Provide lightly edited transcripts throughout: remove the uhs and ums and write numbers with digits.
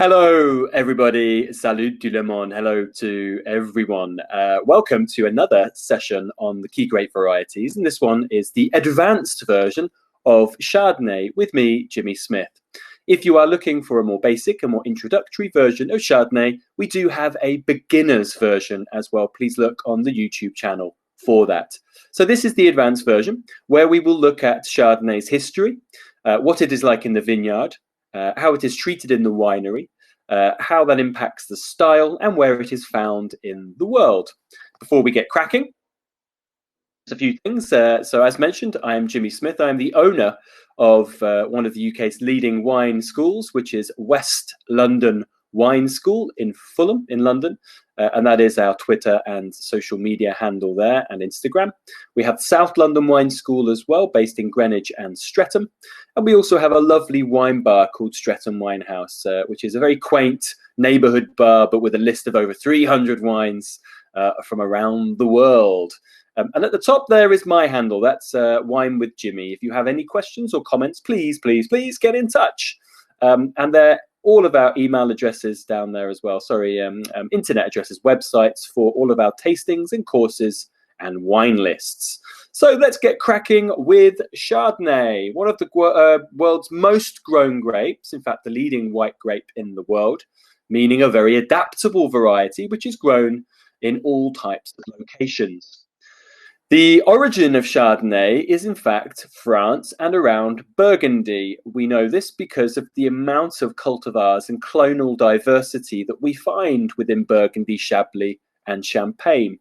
Hello, everybody. Salut tout le monde. Hello to everyone. Welcome to another session on the key grape varieties. And this one is the advanced version of Chardonnay with me, Jimmy Smith. If you are looking for a more basic and more introductory version of Chardonnay, we do have a beginner's version as well. Please look on the YouTube channel for that. So this is the advanced version where we will look at Chardonnay's history, what it is like in the vineyard, how it is treated in the winery, how that impacts the style, and where it is found in the world. Before we get cracking, a few things. So as mentioned, I am Jimmy Smith. I am the owner of one of the UK's leading wine schools, which is West London Wine School in Fulham in London. And that is our Twitter and social media handle there, and Instagram. We have South London Wine School as well, based in Greenwich and Streatham. And we also have a lovely wine bar called Streatham Winehouse, which is a very quaint neighbourhood bar, but with a list of over 300 wines from around the world. And at the top there is my handle. That's Wine with Jimmy. If you have any questions or comments, please get in touch. And there all of our email addresses down there as well. Internet addresses, websites for all of our tastings and courses and wine lists. So let's get cracking with Chardonnay, one of the world's most grown grapes, in fact, the leading white grape in the world, meaning a very adaptable variety, which is grown in all types of locations. The origin of Chardonnay is in fact France and around Burgundy. We know this because of the amount of cultivars and clonal diversity that we find within Burgundy, Chablis and Champagne.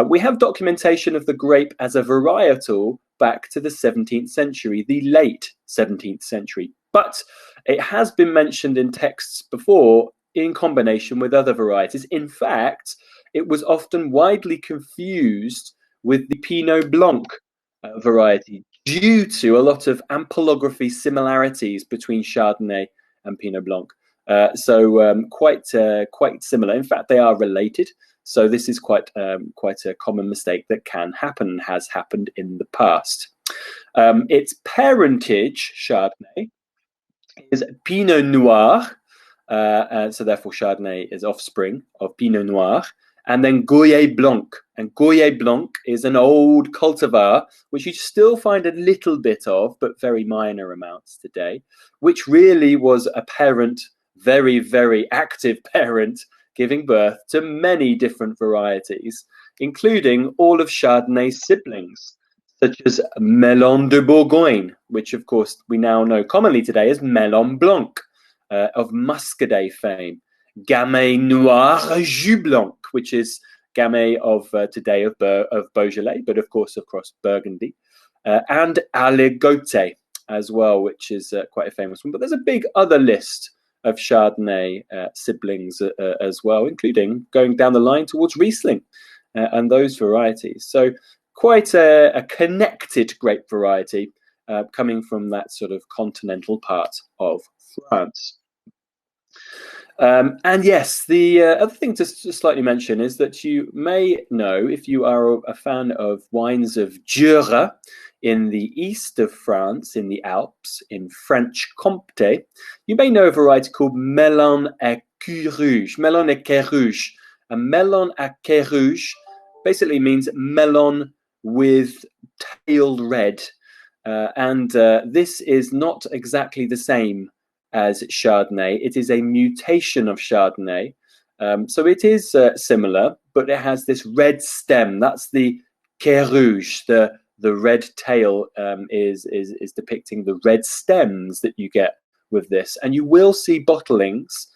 We have documentation of the grape as a varietal back to the 17th century, the late 17th century. But it has been mentioned in texts before in combination with other varieties. In fact, it was often widely confused with the Pinot Blanc variety due to a lot of ampelography similarities between Chardonnay and Pinot Blanc. Quite similar. In fact, they are related. So this is quite a common mistake that can happen, has happened in the past. Its parentage, Chardonnay, is Pinot Noir. So therefore, Chardonnay is offspring of Pinot Noir. And then Goyer Blanc. And Goyer Blanc is an old cultivar, which you still find a little bit of, but very minor amounts today, which really was a parent, very, very active parent, giving birth to many different varieties, including all of Chardonnay's siblings, such as Melon de Bourgogne, which of course we now know commonly today as Melon Blanc, of Muscadet fame. Gamay Noir Jus Blanc, which is Gamay of today of Beaujolais, but of course across Burgundy, and Aligoté as well, which is quite a famous one. But there's a big other list of Chardonnay siblings as well, including going down the line towards Riesling and those varieties. So quite a connected grape variety coming from that sort of continental part of France. And yes, the other thing to slightly mention is that you may know, if you are a fan of wines of Jura in the east of France, in the Alps, in French Comté, you may know a variety called Melon à queue rouge. Melon à queue rouge. And Melon à queue rouge basically means melon with tailed red. And this is not exactly the same as Chardonnay. It is a mutation of Chardonnay. So it is similar, but it has this red stem. That's the queue rouge. The red tail is depicting the red stems that you get with this. And you will see bottlings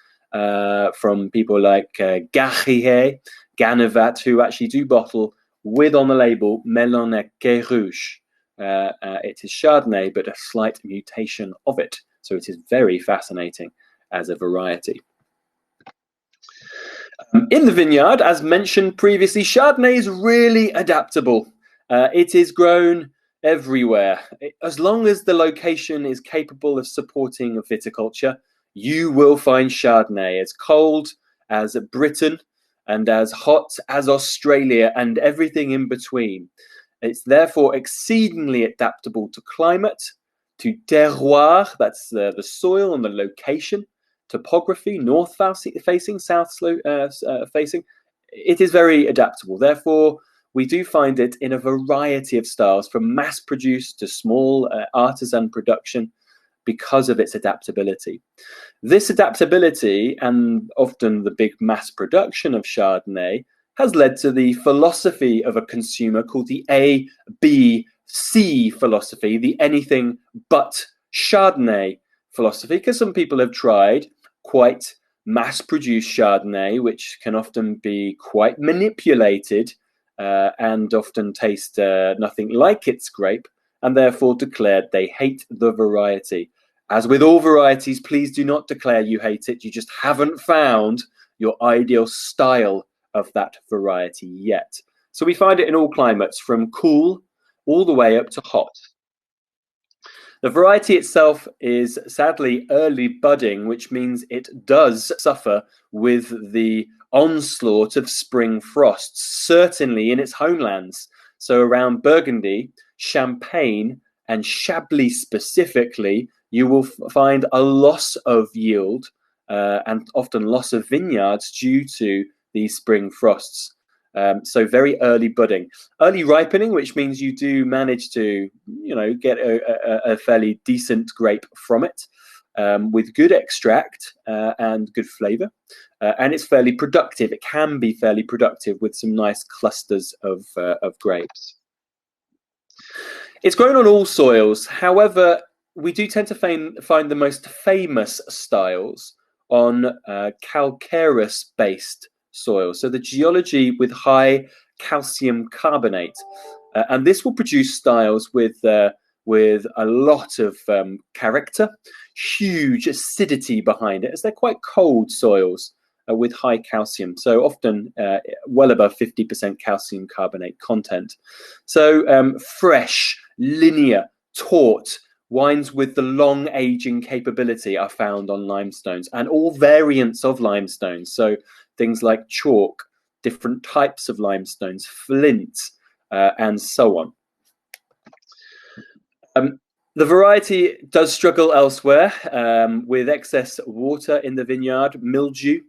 from people like Garrier, Ganavat, who actually do bottle with on the label Melon à queue rouge. It is Chardonnay, but a slight mutation of it. So it is very fascinating as a variety. In the vineyard, as mentioned previously, Chardonnay is really adaptable. It is grown everywhere. As long as the location is capable of supporting viticulture, you will find Chardonnay as cold as Britain and as hot as Australia and everything in between. It's therefore exceedingly adaptable to climate, to terroir, that's the soil and the location, topography, north facing, south facing, it is very adaptable. Therefore, we do find it in a variety of styles, from mass-produced to small artisan production, because of its adaptability. This adaptability, and often the big mass production of Chardonnay, has led to the philosophy of a consumer called the ABC philosophy, the anything but Chardonnay philosophy, because some people have tried quite mass-produced Chardonnay, which can often be quite manipulated and often taste nothing like its grape, and therefore declared they hate the variety. As with all varieties, please do not declare you hate it. You just haven't found your ideal style of that variety yet. So we find it in all climates, from cool all the way up to hot. The variety itself is sadly early budding, which means it does suffer with the onslaught of spring frosts, certainly in its homelands. So around Burgundy, Champagne, and Chablis specifically, you will find a loss of yield and often loss of vineyards due to these spring frosts. So very early budding, early ripening, which means you do manage to, get a fairly decent grape from it, with good extract and good flavor, and it's fairly productive. It can be fairly productive with some nice clusters of grapes. It's grown on all soils. However, we do tend to find the most famous styles on calcareous-based soil. So the geology with high calcium carbonate, and this will produce styles with a lot of character, huge acidity behind it, as they're quite cold soils with high calcium. So often well above 50% calcium carbonate content. So fresh, linear, taut wines with the long aging capability are found on limestones, and all variants of limestones. So things like chalk, different types of limestones, flint, and so on. The variety does struggle elsewhere with excess water in the vineyard, mildew.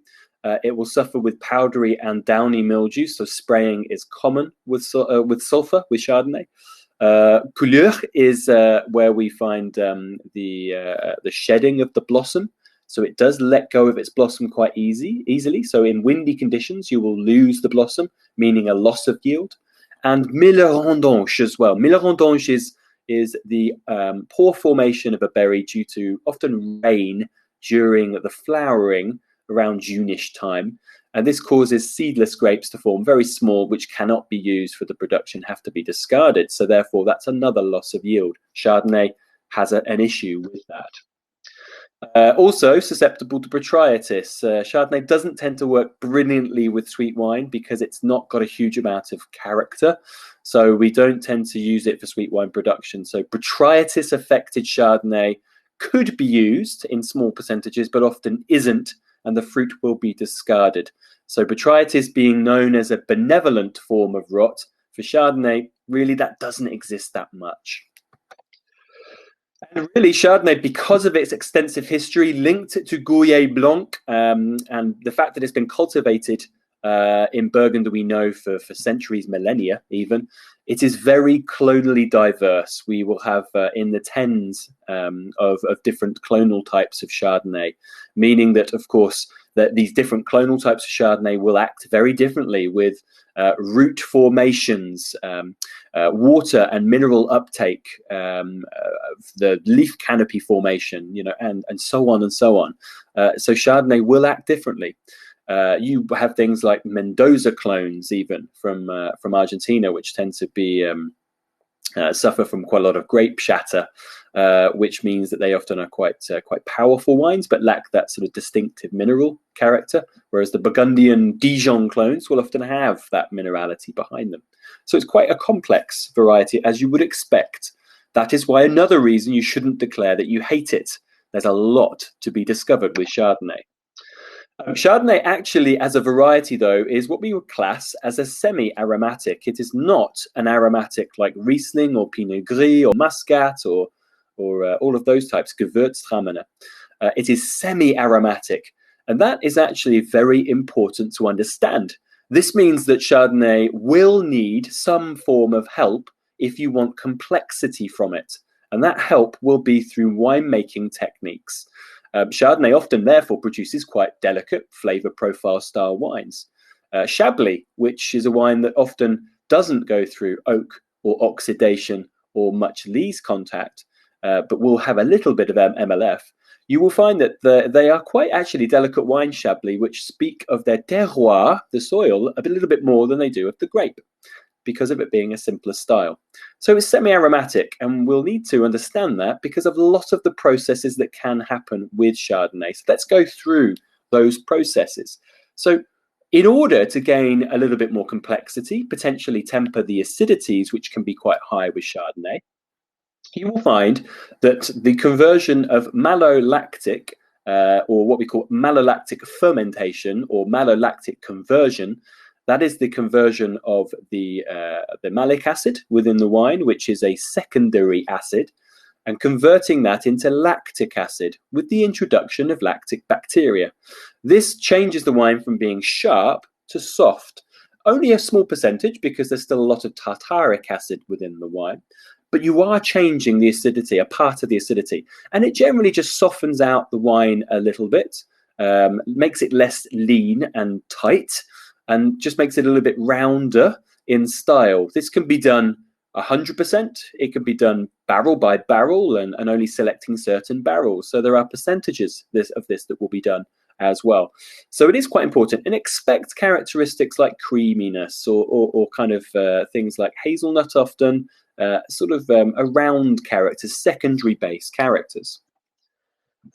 It will suffer with powdery and downy mildew, so spraying is common with sulfur, with Chardonnay. Couleur is where we find the shedding of the blossom. So it does let go of its blossom quite easily. So in windy conditions, you will lose the blossom, meaning a loss of yield. And mille-rendange as well. Mille-rendange is the poor formation of a berry due to often rain during the flowering around June-ish time. And this causes seedless grapes to form very small, which cannot be used for the production, have to be discarded. So therefore, that's another loss of yield. Chardonnay has an issue with that. Also susceptible to botrytis. Chardonnay doesn't tend to work brilliantly with sweet wine because it's not got a huge amount of character. So we don't tend to use it for sweet wine production. So botrytis affected Chardonnay could be used in small percentages, but often isn't, and the fruit will be discarded. So botrytis being known as a benevolent form of rot, for Chardonnay, really that doesn't exist that much. And really, Chardonnay, because of its extensive history linked to Gouye Blanc, and the fact that it's been cultivated in Burgundy, we know for centuries, millennia even, it is very clonally diverse. We will have in the tens of different clonal types of Chardonnay, meaning that, of course, that these different clonal types of Chardonnay will act very differently with root formations, water and mineral uptake, the leaf canopy formation, and so on and so on. So Chardonnay will act differently. You have things like Mendoza clones, even from Argentina, which tend to be suffer from quite a lot of grape shatter, which means that they often are quite powerful wines, but lack that sort of distinctive mineral character. Whereas the Burgundian Dijon clones will often have that minerality behind them. So it's quite a complex variety, as you would expect. That is why another reason you shouldn't declare that you hate it. There's a lot to be discovered with Chardonnay. Chardonnay actually, as a variety, though, is what we would class as a semi-aromatic. It is not an aromatic like Riesling or Pinot Gris or Muscat or all of those types, Gewürztraminer. It is semi-aromatic, and that is actually very important to understand. This means that Chardonnay will need some form of help if you want complexity from it, and that help will be through winemaking techniques. Chardonnay often therefore produces quite delicate flavor profile style wines. Chablis, which is a wine that often doesn't go through oak or oxidation or much lees contact, but will have a little bit of MLF, you will find that they are quite actually delicate wine Chablis, which speak of their terroir, the soil, a little bit more than they do of the grape, because of it being a simpler style. So it's semi-aromatic, and we'll need to understand that because of a lot of the processes that can happen with Chardonnay. So let's go through those processes. So in order to gain a little bit more complexity, potentially temper the acidities, which can be quite high with Chardonnay, you will find that the conversion of malolactic, or what we call malolactic fermentation or malolactic conversion, that is the conversion of the malic acid within the wine, which is a secondary acid, and converting that into lactic acid with the introduction of lactic bacteria. This changes the wine from being sharp to soft. Only a small percentage, because there's still a lot of tartaric acid within the wine, but you are changing the acidity, a part of the acidity, and it generally just softens out the wine a little bit, makes it less lean and tight, and just makes it a little bit rounder in style. This can be done 100%. It can be done barrel by barrel and only selecting certain barrels. So there are percentages of this that will be done as well. So it is quite important, and expect characteristics like creaminess or kind of things like hazelnut often, sort of around characters, secondary base characters.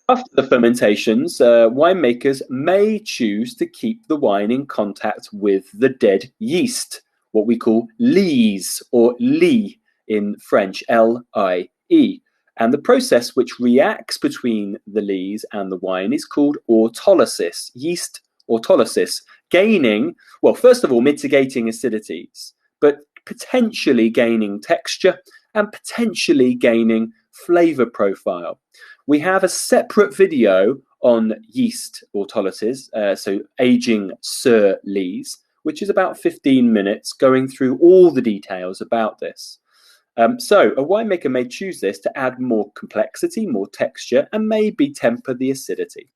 After the fermentations, winemakers may choose to keep the wine in contact with the dead yeast, what we call lees or lie in French, L-I-E. And the process which reacts between the lees and the wine is called autolysis, yeast autolysis, gaining, well, first of all, mitigating acidities, but potentially gaining texture and potentially gaining flavor profile. We have a separate video on yeast autolysis, so aging sur lees, which is about 15 minutes going through all the details about this. So a winemaker may choose this to add more complexity, more texture, and maybe temper the acidity.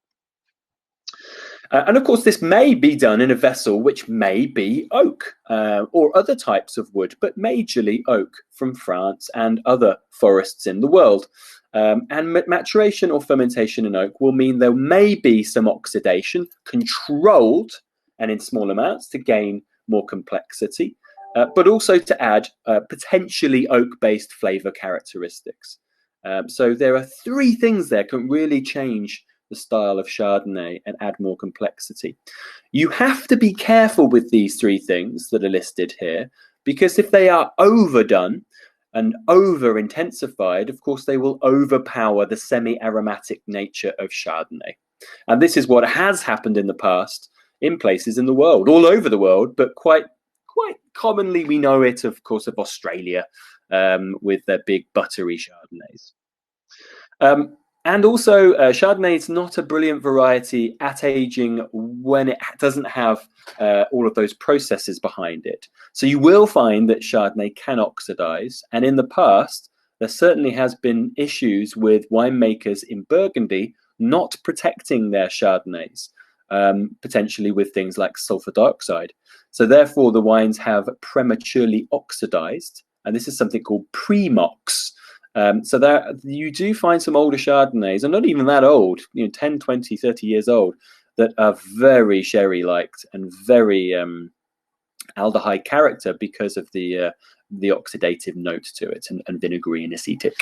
And of course, this may be done in a vessel which may be oak or other types of wood, but majorly oak from France and other forests in the world. And maturation or fermentation in oak will mean there may be some oxidation, controlled and in small amounts to gain more complexity, but also to add potentially oak-based flavor characteristics. So there are three things there can really change the style of Chardonnay and add more complexity. You have to be careful with these three things that are listed here, because if they are overdone and over-intensified, of course, they will overpower the semi-aromatic nature of Chardonnay. And this is what has happened in the past in places in the world, all over the world, but quite commonly we know it, of course, of Australia with their big buttery Chardonnays. And also, Chardonnay is not a brilliant variety at aging when it doesn't have all of those processes behind it. So you will find that Chardonnay can oxidize. And in the past, there certainly has been issues with winemakers in Burgundy not protecting their Chardonnays, potentially with things like sulfur dioxide. So therefore, the wines have prematurely oxidized. And this is something called pre-mox. So there, you do find some older Chardonnays, and not even that old, 10, 20, 30 years old, that are very sherry-liked and very aldehyde character because of the oxidative note to it and vinegary and acetic.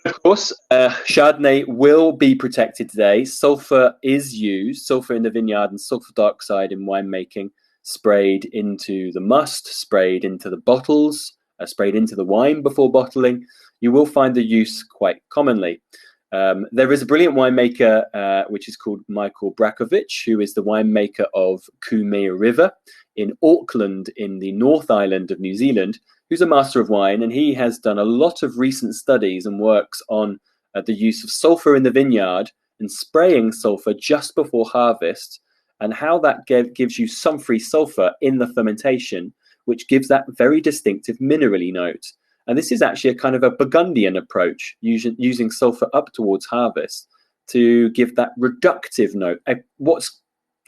Of course, Chardonnay will be protected today. Sulfur is used, sulfur in the vineyard and sulfur dioxide in winemaking, sprayed into the must, sprayed into the bottles, sprayed into the wine before bottling. You will find the use quite commonly. There is a brilliant winemaker which is called Michael Brakovich, who is the winemaker of Coombe River in Auckland in the North Island of New Zealand, who's a master of wine, and he has done a lot of recent studies and works on the use of sulfur in the vineyard and spraying sulfur just before harvest, and how that gives you some free sulfur in the fermentation, which gives that very distinctive minerally note. And this is actually a kind of a Burgundian approach, using sulfur up towards harvest to give that reductive note, what's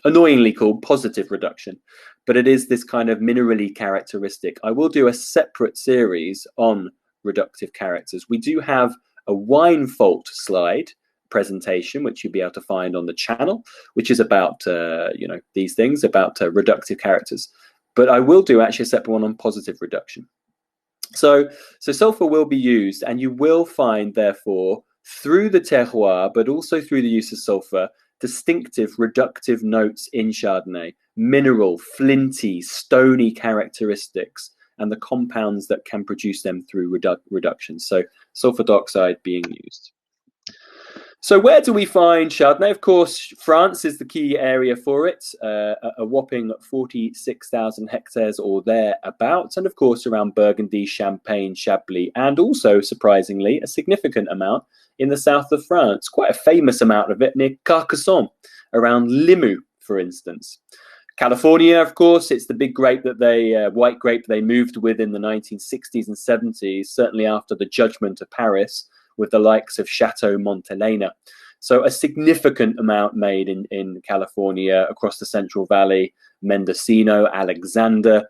annoyingly called positive reduction, but it is this kind of minerally characteristic. I will do a separate series on reductive characters. We do have a wine fault slide presentation, which you'll be able to find on the channel, which is about these things, about reductive characters. But I will do actually a separate one on positive reduction. So sulfur will be used, and you will find, therefore, through the terroir, but also through the use of sulfur, distinctive reductive notes in Chardonnay, mineral, flinty, stony characteristics, and the compounds that can produce them through reduction. So sulfur dioxide being used. So where do we find Chardonnay? Of course, France is the key area for it, a whopping 46,000 hectares or thereabouts, and of course around Burgundy, Champagne, Chablis, and also, surprisingly, a significant amount in the south of France, quite a famous amount of it near Carcassonne, around Limoux, for instance. California, of course, it's the big grape that white grape they moved with in the 1960s and 70s, certainly after the judgment of Paris, with the likes of Chateau Montelena. So a significant amount made in California, across the Central Valley, Mendocino, Alexander,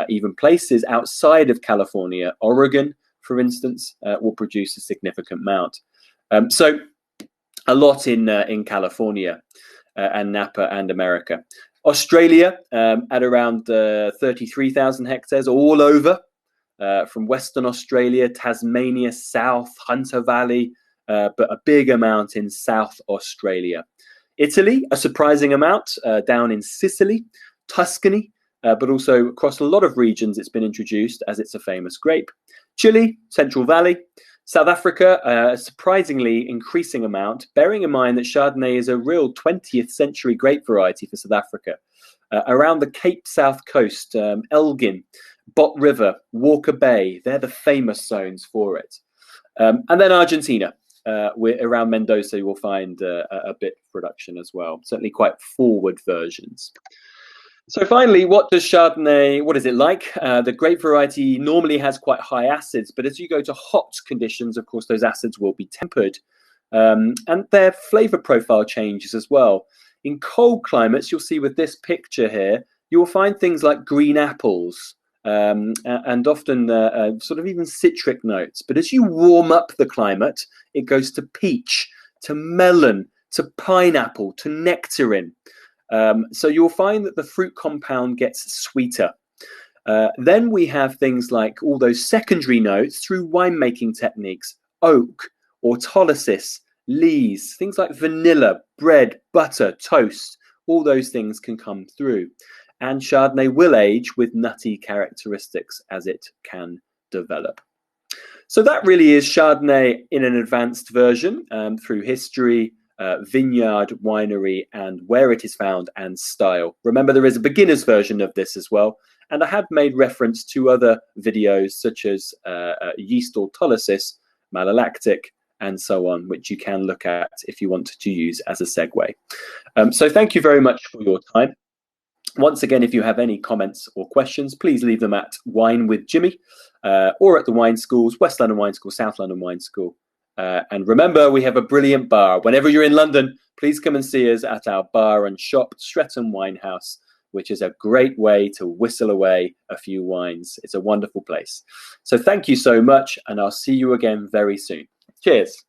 even places outside of California, Oregon, for instance, will produce a significant amount. So a lot in California and Napa and America. Australia at around 33,000 hectares all over. From Western Australia, Tasmania, South, Hunter Valley, but a big amount in South Australia. Italy, a surprising amount down in Sicily, Tuscany, but also across a lot of regions it's been introduced as it's a famous grape. Chile, Central Valley. South Africa, a surprisingly increasing amount, bearing in mind that Chardonnay is a real 20th century grape variety for South Africa. Around the Cape South Coast, Elgin, Bot River, Walker Bay, they're the famous zones for it. And then Argentina, around Mendoza, you will find a bit of production as well, certainly quite forward versions. So finally, what is it like? The grape variety normally has quite high acids, but as you go to hot conditions, of course, those acids will be tempered. And their flavor profile changes as well. In cold climates, you'll see with this picture here, you will find things like green apples, and often sort of even citric notes. But as you warm up the climate, it goes to peach, to melon, to pineapple, to nectarine. So you'll find that the fruit compound gets sweeter. Then we have things like all those secondary notes through winemaking techniques, oak, autolysis, lees, things like vanilla, bread, butter, toast, all those things can come through. And Chardonnay will age with nutty characteristics as it can develop. So that really is Chardonnay in an advanced version through history, vineyard, winery, and where it is found and style. Remember, there is a beginner's version of this as well. And I have made reference to other videos such as yeast autolysis, malolactic, and so on, which you can look at if you want to use as a segue. So thank you very much for your time. Once again, if you have any comments or questions, please leave them at Wine with Jimmy or at the wine schools, West London Wine School, South London Wine School. And remember, we have a brilliant bar. Whenever you're in London, please come and see us at our bar and shop, Streatham Winehouse, which is a great way to whistle away a few wines. It's a wonderful place. So thank you so much, and I'll see you again very soon. Cheers.